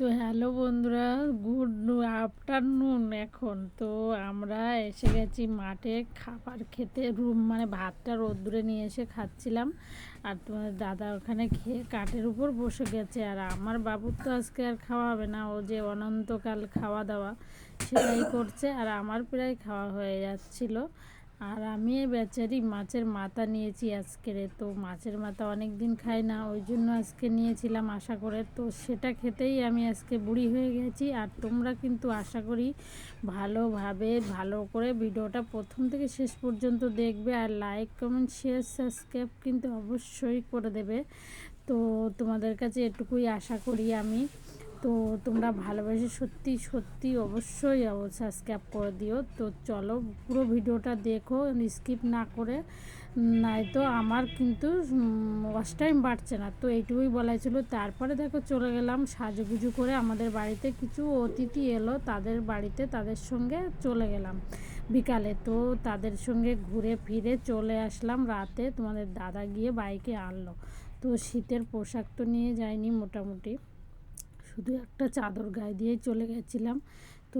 তো হ্যালো বন্ধুরা, good afternoon. এখন তো আমরা এসে গেছি মাঠে খাবার খেতে। মানে ভাতটা রোদ্দুরে নিয়ে এসে খাচ্ছিলাম, আর তোমার দাদা ওখানে খেয়ে কাঠের উপর বসে গেছে। আর আমার বাবুর তো আজকে আর খাওয়া হবে না, ও যে অনন্তকাল খাওয়া দাওয়া সেটাই করছে, আর আমার প্রায় খাওয়া হয়ে যাচ্ছিলো। আর আমি বেচারি মাছের মাথা নিয়েছি আজকের। তো মাছের মাথা অনেক দিন খাই না, ওই জন্য আজকে নিয়েছিলাম আশা করে। তো সেটা খেতেই আমি আজকে বুড়ি হয়ে গেছি। আর তোমরা কিন্তু আশা করি ভালো করে ভিডিওটা প্রথম থেকে শেষ পর্যন্ত দেখবে, আর লাইক কমেন্ট শেয়ার সাবস্ক্রাইব কিন্তু অবশ্যই করে দেবে। তো তোমাদের কাছে এটুকুই আশা করি আমি। তো তোমরা ভালোবেসে সত্যি সত্যি অবশ্যই সাবস্ক্রাইব করে দিও। তো চলো পুরো ভিডিওটা দেখো, স্কিপ না করে, নয়তো আমার কিন্তু ওয়াচ টাইম বাড়ছে না। তো এইটুকুই বলাই ছিল। তারপরে দেখো চলে গেলাম সাজুগুজু করে, আমাদের বাড়িতে কিছু অতিথি এলো, তাদের বাড়িতে তাদের সঙ্গে চলে গেলাম বিকালে। তো তাদের সঙ্গে ঘুরে ফিরে চলে আসলাম রাতে। তোমাদের দাদা গিয়ে বাইকে আনলো। তো শীতের পোশাক তো নিয়ে যায়নি, মোটামুটি শুধু একটা চাদর গায়ে দিয়েই চলে গেছিলাম। তো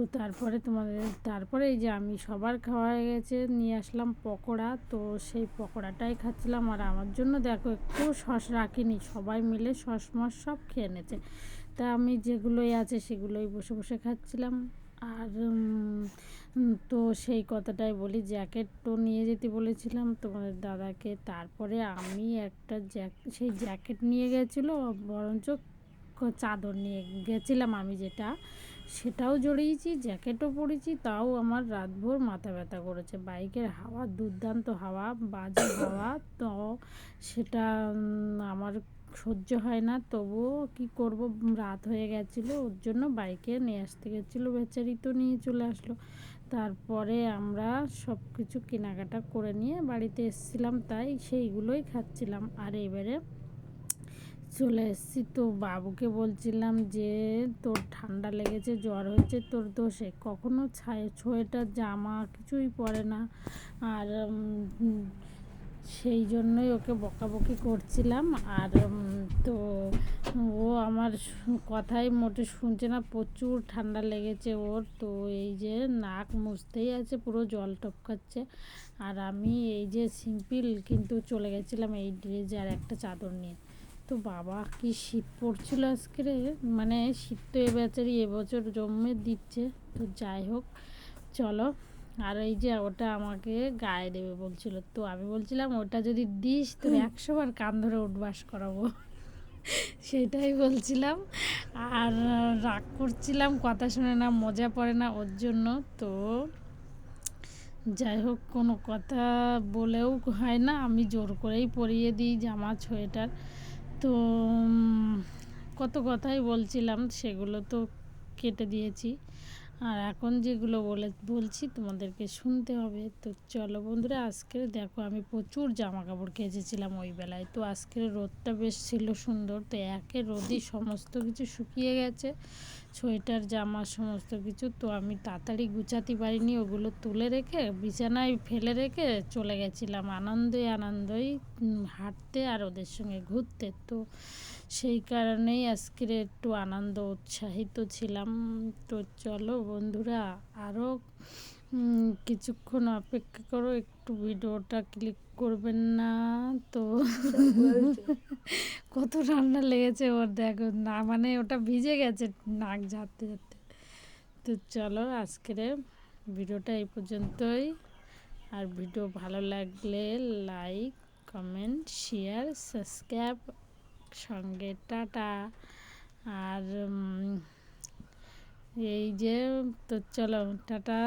তারপরে এই যে আমি সবার খাওয়া হয়ে গেছে, নিয়ে আসলাম পকোড়া। তো সেই পকোড়াটাই খাচ্ছিলাম। আর আমার জন্য দেখো একটু সস রাখিনি, সবাই মিলে সস মস সব খেয়ে এনেছে। তা আমি যেগুলোই আছে সেগুলোই বসে বসে খাচ্ছিলাম। আর তো সেই কথাটাই বলি, জ্যাকেট তো নিয়ে যেতে বলেছিলাম তোমাদের দাদাকে। তারপরে আমি একটা সেই জ্যাকেট নিয়ে গেছিলো, বরঞ্চ চাদর নিয়ে গেছিলাম আমি, সেটাও জড়িয়েছি, জ্যাকেটও পরেছি, তাও আমার রাতভর মাথা ব্যথা করেছে। বাইকের হাওয়া দুর্দান্ত হাওয়া, বাজে হাওয়া, তো সেটা আমার সহ্য হয় না। তবুও কি করব, রাত হয়ে গেছিলো, ওর জন্য বাইকে নিয়ে আসতে গেছিলো বেচারি, তো নিয়ে চলে আসলো। তারপরে আমরা সব কিছু কেনাকাটা করে নিয়ে বাড়িতে এসেছিলাম, তাই সেইগুলোই খাচ্ছিলাম। আর এবারে চলে এসেছি। তো বাবুকে বলছিলাম যে তোর ঠান্ডা লেগেছে, জ্বর হয়েছে, তোর দোষে কখনো সোয়েটার জামা কিছুই পরে না। আর সেই জন্যই ওকে বকাবকি করছিলাম। আর তো ও আমার কথাই মোটে শুনছে না, প্রচুর ঠান্ডা লেগেছে ওর। তো এই যে নাক মুছতেই আছে, পুরো জল টপকাচ্ছে। আর আমি এই যে সিম্পল কিন্তু চলে গেছিলাম এই ড্রেস আর একটা চাদর নিয়ে। তো বাবা কি শীত পড়ছিল আজকে রে, মানে শীত তো বেচারি এবছর জন্মে দিচ্ছে। তো যাই হোক, চলো। আর এই যে ওটা আমাকে গায়ে দেবে বলছিল, তো আমি বলছিলাম ওটা যদি দিস তোর 100বার কান ধরে উঠবাস করাবো, সেটাই বলছিলাম। আর রাগ করছিলাম, কথা শুনে না, মজা পড়ে না ওর জন্য। তো যাই হোক, কোনো কথা বলেও হয় না, আমি জোর করেই পরিয়ে দিই জামা সোয়েটার। তো কত কথাই বলছিলাম, সেগুলো তো কেটে দিয়েছি। আর এখন যেগুলো বলছি তোমাদেরকে শুনতে হবে। তো চলো বন্ধুরা, আজকের দেখো আমি প্রচুর জামা কাপড় কেচেছিলাম ওই বেলায়। তো আজকের রোদটা বেশ ছিল সুন্দর, তো একে রোদই সমস্ত কিছু শুকিয়ে গেছে, সোয়েটার জামা সমস্ত কিছু। তো আমি তাড়াতাড়ি গুছাতে পারিনি, ওগুলো তুলে রেখে বিছানায় ফেলে রেখে চলে গেছিলাম আনন্দই হাঁটতে আর ওদের সঙ্গে ঘুরতে। তো সেই কারণেই আজকের একটু আনন্দ উৎসাহিত ছিলাম। তো চলো বন্ধুরা, আরও কিছুক্ষণ অপেক্ষা করো, একটু ভিডিওটা ক্লিক করবেন না। তো কত ঠান্ডা লেগেছে ওর, দেখো না, মানে ওটা ভিজে গেছে নাক ঝাড়তে ঝাড়তে। তো চলো আজকের ভিডিওটা এই পর্যন্তই। আর ভিডিও ভালো লাগলে লাইক কমেন্ট শেয়ার সাবস্ক্রাইব সঙ্গে টাটা। আর এই যে, তো চলো টাটা।